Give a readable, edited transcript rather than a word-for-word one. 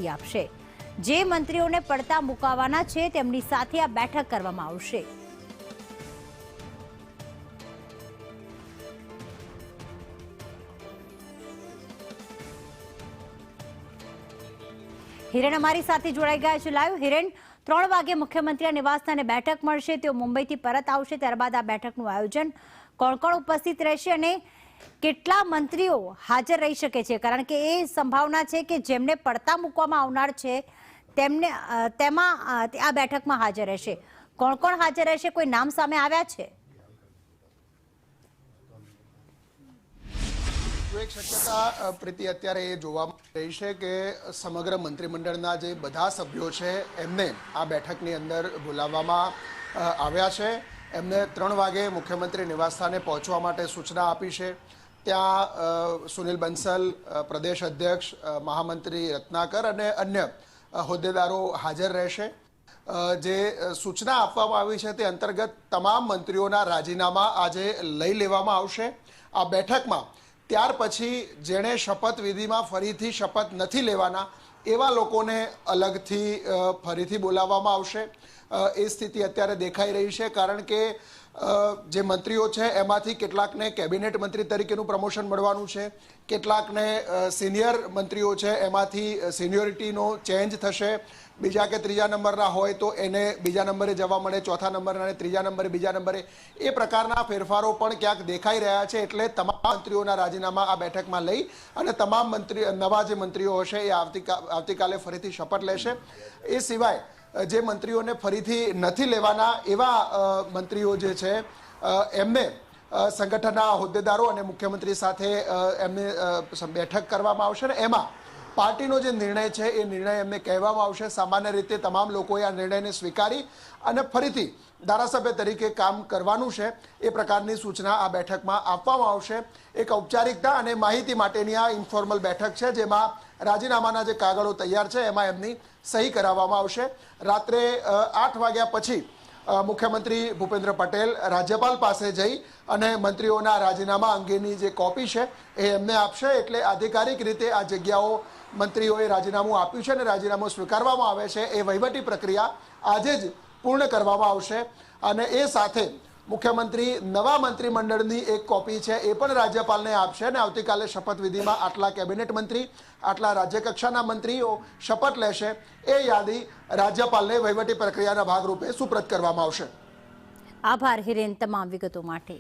કરી આપશે। જે મંત્રીઓને પડતા મુકાવાના છે તેમની સાથે આ બેઠક કરવામાં આવશે। હિરેન અમારી સાથે જોડાઈ ગયા છે લાઈવ। હિરેન, 3 વાગે મુખ્યમંત્રી નિવાસસ્થાને બેઠક મળશે, તેઓ મુંબઈથી પરત આવશે, ત્યારબાદ આ બેઠકનું આયોજન કોણ કોણ ઉપસ્થિત રહેશે અને કેટલા મંત્રીઓ હાજર રહી શકે છે? કારણ કે એ સંભાવના છે કે જેમને પડતા મૂકવામાં આવનાર છે તેમને તેમાં આ બેઠકમાં હાજર રહેશે। કોણ કોણ હાજર રહેશે, કોઈ નામ સામે આવ્યા છે? એક શક્યતા પ્રીતિ અત્યારે એ જોવા રહી છે કે સમગ્ર મંત્રીમંડળના જે બધા સભ્યો છે એમને આ બેઠકની અંદર બોલાવવામાં આવ્યા છે। એમને 3 વાગે મુખ્યમંત્રી નિવાસસ્થાને પહોંચવા માટે સૂચના આપી છે। ત્યાં સુનિલ બંસલ, પ્રદેશ અધ્યક્ષ, મહામંત્રી રત્નાકર અને અન્ય હોદ્દેદારો હાજર રહેશે। જે સૂચના આપવામાં આવી છે તે અંતર્ગત તમામ મંત્રીઓના રાજીનામા આજે લઈ લેવામાં આવશે આ બેઠકમાં। ત્યાર પછી જેણે શપથવિધિમાં ફરીથી શપથ નથી લેવાના એવા લોકોને અલગથી ફરીથી બોલાવવામાં આવશે। એ સ્થિતિ અત્યારે દેખાઈ રહી છે, કારણ કે જે મંત્રીઓ છે એમાંથી કેટલાકને કેબિનેટ મંત્રી તરીકેનું પ્રમોશન મળવાનું છે, કેટલાકને સિનિયર મંત્રીઓ છે એમાંથી સિનિયોરિટીનો ચેન્જ થશે। બીજા કે ત્રીજા નંબરના હોય તો એને બીજા નંબરે જવા મળે, ચોથા નંબરના અને ત્રીજા નંબરે, બીજા નંબરે, એ પ્રકારના ફેરફારો પણ ક્યાંક દેખાઈ રહ્યા છે। એટલે તમામ મંત્રીઓના રાજીનામા આ બેઠકમાં લઈ અને તમામ નવા જે મંત્રીઓ હશે એ આવતીકાલે ફરીથી શપથ લેશે। એ સિવાય જે મંત્રીઓને ફરીથી નથી લેવાના એવા મંત્રીઓ જે છે એમને સંગઠનના હોદ્દેદારો અને મુખ્યમંત્રી સાથે એમને બેઠક કરવામાં આવશે ને એમાં પાર્ટીનો જે નિર્ણય છે એ નિર્ણય એમને કહેવામાં આવશે। સામાન્ય રીતે તમામ લોકોએ આ નિર્ણયને સ્વીકારી અને ફરીથી ધારાસભ્ય તરીકે કામ કરવાનું છે એ પ્રકારની સૂચના આ બેઠકમાં આપવામાં આવશે। એક ઔપચારિકતા અને માહિતી માટેની આ ઇન્ફોર્મલ બેઠક છે, જેમાં રાજીનામાના જે કાગળો તૈયાર છે એમાં એમની સહી કરાવવામાં આવશે। રાત્રે 8 વાગ્યા પછી મુખ્યમંત્રી ભૂપેન્દ્ર પટેલ રાજ્યપાલ પાસે જઈ અને મંત્રીઓના રાજીનામા અંગેની જે કોપી છે એ એમને આપશે। એટલે આધિકારિક રીતે આ જગ્યાઓ મંત્રીઓએ રાજીનામું આપ્યું છે અને રાજીનામું સ્વીકારવામાં આવે છે એ વહીવટી પ્રક્રિયા આજે જ પૂર્ણ કરવામાં આવશે। અને એ સાથે મુખ્યમંત્રી નવા મંત્રીમંડળની એક કોપી છે એ પણ રાજ્યપાલને આપશે અને આવતીકાલે શપથવિધિમાં આટલા કેબિનેટ મંત્રી, આટલા રાજ્યકક્ષાના મંત્રીઓ શપથ લેશે એ યાદી રાજ્યપાલને વહીવટી પ્રક્રિયાના ભાગરૂપે સુપ્રત કરવામાં આવશે। આભાર હિરેન તમામ વિગતો માટે।